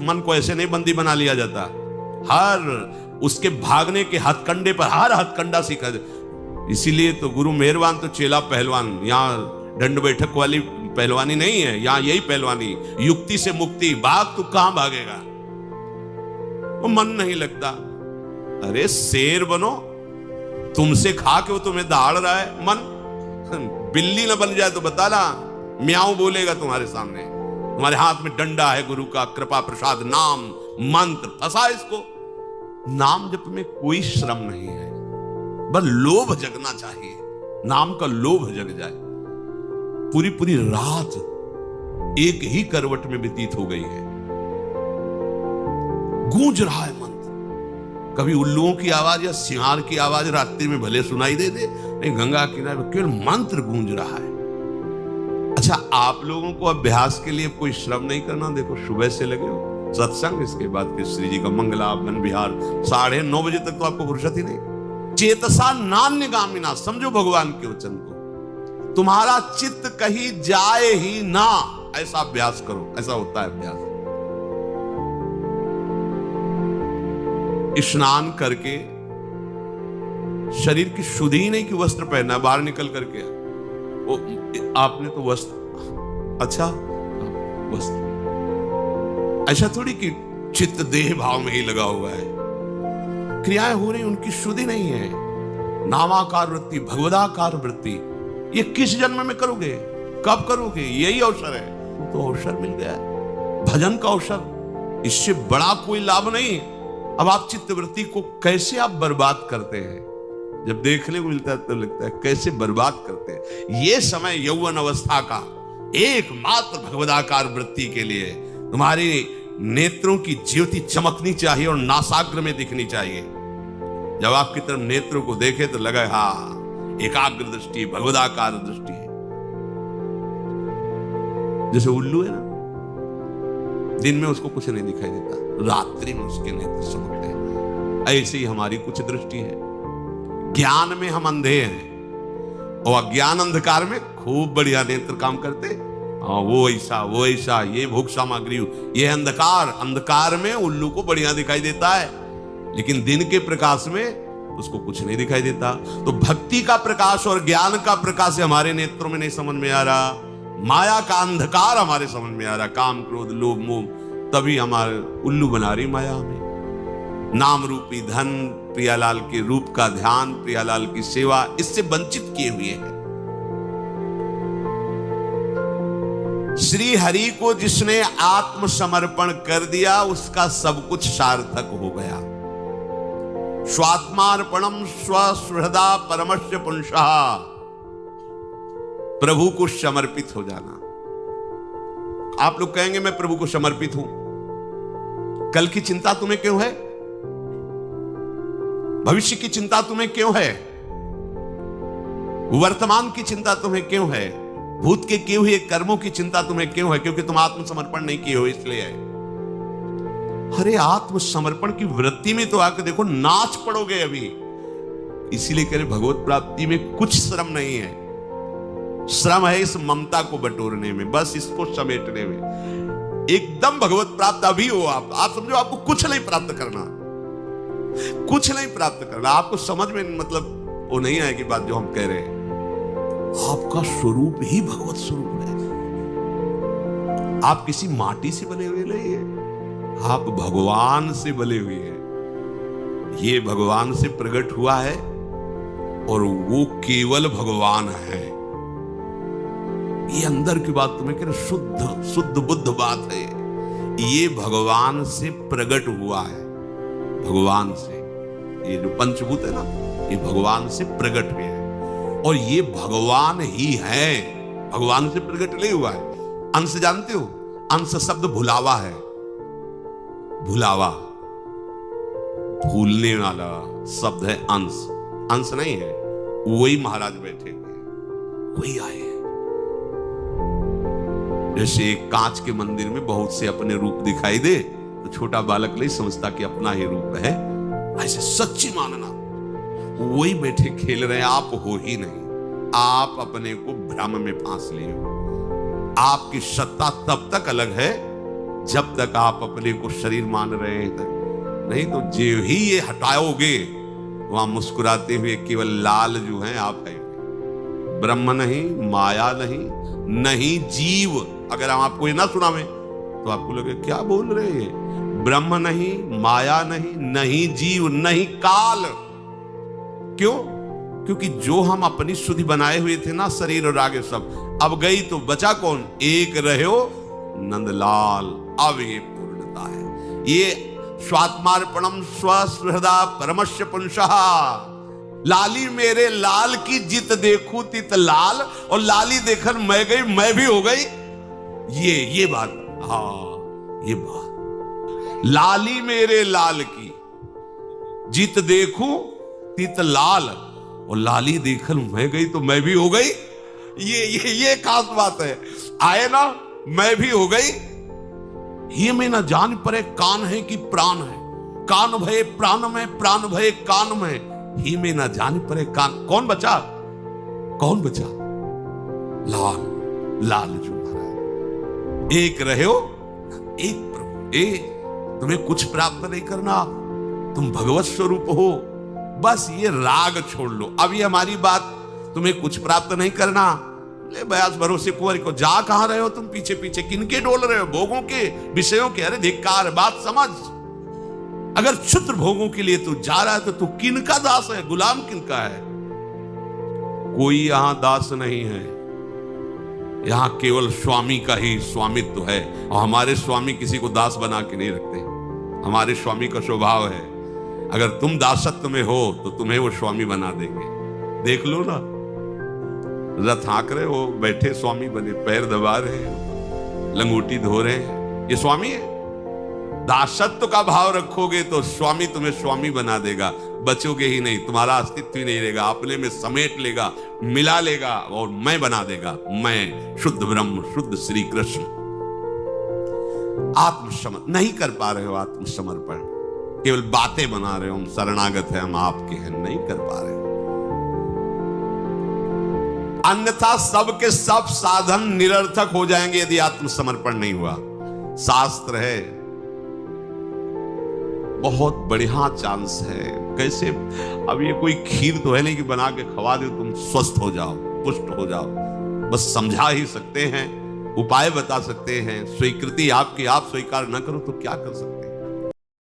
मन को ऐसे नहीं बंदी बना लिया जाता, हर उसके भागने के हथकंडे पर हर हथकंडा सीखा। इसीलिए तो गुरु मेहरबान तो चेला पहलवान। यहाँ दंड बैठक वाली पहलवानी नहीं है, यहाँ यही पहलवानी, युक्ति से मुक्ति। भाग तू कहां भागेगा, वो मन नहीं लगता। अरे शेर बनो, तुमसे खा के वो तुम्हें दहाड़ रहा है। मन बिल्ली ना बन जाए तो बता ना, म्याऊं बोलेगा तुम्हारे सामने। तुम्हारे हाथ में डंडा है गुरु का, कृपा प्रसाद नाम मंत्र, फंसा इसको। नाम जप में कोई श्रम नहीं है, बस लोभ जगना चाहिए, नाम का लोभ जग जाए। पूरी पूरी रात एक ही करवट में व्यतीत हो गई है, गूंज रहा है मंत्र। कभी उल्लुओं की आवाज या सिंहार की आवाज रात्रि में भले सुनाई दे नहीं, गंगा किनारे केवल मंत्र गूंज रहा है। अच्छा, आप लोगों को अभ्यास के लिए कोई श्रम नहीं करना। देखो सुबह से लगे हो सत्संग, इसके बाद कृष्ण जी का मंगलावन विहार, 9:30 बजे तक तो आपको फुर्सत ही नहीं। चेतसा नान्य गामिना, समझो भगवान के वचन को। तुम्हारा चित्त कहीं जाए ही ना, ऐसा अभ्यास करो। ऐसा होता है अभ्यास। स्नान करके शरीर की शुद्धि ही नहीं कि वस्त्र पहनना, बाहर निकल करके वो आपने तो वस्त्र, अच्छा वस्त्र, ऐसा थोड़ी कि चित्त देह भाव में ही लगा हुआ है। क्रियाएं हो रही, उनकी शुद्धि नहीं है। नामाकार वृत्ति, भगवदाकार वृत्ति, ये किस जन्म में करोगे, कब करोगे? यही अवसर है, तो अवसर मिल गया, भजन का अवसर। इससे बड़ा कोई लाभ नहीं। अब आप चित्तवृत्ति को कैसे आप बर्बाद करते हैं, जब देखने को मिलता है तो लगता है कैसे बर्बाद करते हैं। ये समय यौवन अवस्था का एकमात्र भगवदाकार वृत्ति के लिए तुम्हारी नेत्रों की ज्योति चमकनी चाहिए और नासाग्र में दिखनी चाहिए। जब आपकी तरफ नेत्रों को देखे तो लगे हाँ एकाग्र दृष्टि, भगवदाकार दृष्टि है। जैसे उल्लू है ना, दिन में उसको कुछ नहीं दिखाई देता, रात्रि में उसके नेत्र चमकते हैं। ऐसे ही हमारी कुछ दृष्टि है। ज्ञान में हम अंधे हैं और अज्ञान अंधकार में खूब बढ़िया नेत्र काम करते। हाँ वो ऐसा, ये भोग सामग्री, ये अंधकार में उल्लू को बढ़िया दिखाई देता है, लेकिन दिन के प्रकाश में उसको कुछ नहीं दिखाई देता। तो भक्ति का प्रकाश और ज्ञान का प्रकाश हमारे नेत्रों में नहीं समझ में आ रहा, माया का अंधकार हमारे समझ में आ रहा, काम क्रोध लोभ मोह, तभी हमारे उल्लू बना रही माया हमें। नाम रूपी धन, प्रियालाल के रूप का ध्यान, प्रियालाल की सेवा, इससे वंचित किए हुए हैं। श्री हरि को जिसने आत्मसमर्पण कर दिया, उसका सब कुछ सार्थक हो गया। स्वात्मार्पणम स्वसुहृदा परमस्य पुंसः, प्रभु को समर्पित हो जाना। आप लोग कहेंगे मैं प्रभु को समर्पित हूं, कल की चिंता तुम्हें क्यों है, भविष्य की चिंता तुम्हें क्यों है, वर्तमान की चिंता तुम्हें क्यों है, भूत के किए हुए कर्मों की चिंता तुम्हें क्यों है? क्योंकि तुम आत्मसमर्पण नहीं किए हो, इसलिए है। अरे आत्मसमर्पण की वृत्ति में तो आकर देखो, नाच पड़ोगे अभी। इसीलिए कह रहे भगवत प्राप्ति में कुछ श्रम नहीं है। श्रम है इस ममता को बटोरने में, बस इसको समेटने में। एकदम भगवत प्राप्त अभी हो आप समझो, आपको कुछ नहीं प्राप्त करना, कुछ नहीं प्राप्त करना। आपको समझ में मतलब वो नहीं आएगी बात जो हम कह रहे हैं। आपका स्वरूप ही भगवत स्वरूप है। आप किसी माटी से बने हुए नहीं है, आप भगवान से बने हुए हैं। ये भगवान से प्रकट हुआ है और वो केवल भगवान है। ये अंदर की बात तुम्हें कह रहे, शुद्ध बुद्ध बात है। ये भगवान से प्रकट हुआ है, भगवान से। ये जो पंचभूत है ना, ये भगवान से प्रकट हुए हैं और ये भगवान ही है, भगवान से प्रकट नहीं हुआ है। अंश जानते हो, अंश शब्द भुलावा है। भुलावा, भूलने वाला शब्द है अंश। अंश नहीं है, वही महाराज बैठे हुए, वही आए। जैसे एक कांच के मंदिर में बहुत से अपने रूप दिखाई दे तो छोटा बालक नहीं समझता कि अपना ही रूप है, ऐसे सच्ची मानना। वही बैठे खेल रहे हैं, आप हो ही नहीं। आप अपने को भ्रम में फांस लिए हो। आपकी सत्ता तब तक अलग है जब तक आप अपने को शरीर मान रहे हैं तक, नहीं तो जो ही ये हटाओगे वहां मुस्कुराते हुए केवल लाल जो है आप है। ब्रह्म नहीं, माया नहीं, नहीं जीव। अगर हम आपको ये ना सुनावे तो आपको लगे क्या बोल रहे हैं। ब्रह्म नहीं, माया नहीं, नहीं जीव, नहीं काल। क्यों? क्योंकि जो हम अपनी सुधि बनाए हुए थे ना, शरीर और आगे सब, अब गई तो बचा कौन? एक रहो नंदलाल। अब ये पूर्णता है। ये स्वात्मार्पणम स्वहृदा परमस्य पुंसः। लाली मेरे लाल की जित देखूं तित लाल, और लाली देखकर मैं गई, मैं भी हो गई। ये बात, हाँ ये बात। लाली मेरे लाल की जित देखूं तित लाल, और लाली देखकर मैं गई तो मैं भी हो गई। ये खास बात है। आए ना, मैं भी हो गई। ये में ना जान परे कान है कि प्राण है। कान भये प्राण में, प्राण भये कान में। ही में ना जान परे कान। कौन बचा? कौन बचा? लाल, लाल जो महाराज। एक रहो, एक प्रभु। तुम्हें कुछ प्राप्त नहीं करना, तुम भगवत स्वरूप हो। बस ये राग छोड़ लो। अब ये हमारी बात, तुम्हें कुछ प्राप्त नहीं करना, ले बयास भरोसे कुंवर को। जा कहां रहे हो तुम? पीछे पीछे किनके डोल रहे हो? भोगों के, विषयों के। अरे धिक्कार, बात समझ। अगर क्षुद्र भोगों के लिए तू जा रहा है तो तू किनका दास है? गुलाम किनका है? कोई यहां दास नहीं है। यहां केवल स्वामी का ही स्वामित्व है। और हमारे स्वामी किसी को दास बना के नहीं रखते। हमारे स्वामी का स्वभाव है, अगर तुम दासत्व में हो तो तुम्हें वो स्वामी बना देंगे। देख लो ना, रथ हाँक रहे हो, बैठे स्वामी बने, पैर दबा रहे हैं, लंगोटी धो रहे हैं, ये स्वामी है। दासत्व का भाव रखोगे तो स्वामी तुम्हें स्वामी बना देगा। बचोगे ही नहीं, तुम्हारा अस्तित्व ही नहीं रहेगा। अपने में समेट लेगा, मिला लेगा और मैं बना देगा। मैं शुद्ध ब्रह्म, शुद्ध श्री कृष्ण। आत्मसमर्पण नहीं कर पा रहे हो। आत्मसमर्पण केवल बातें बना रहे हो, हम शरणागत है, हम आपके हैं, नहीं कर पा रहे हो। अन्यथा सब के सब साधन निरर्थक हो जाएंगे यदि आत्मसमर्पण नहीं हुआ। शास्त्र है, बहुत बढ़िया चांस है। कैसे? अब ये कोई खीर तो है नहीं कि बना के खवा दो तुम स्वस्थ हो जाओ, पुष्ट हो जाओ। बस समझा ही सकते हैं, उपाय बता सकते हैं। स्वीकृति आपकी, आप स्वीकार न करो तो क्या कर सकते हैं?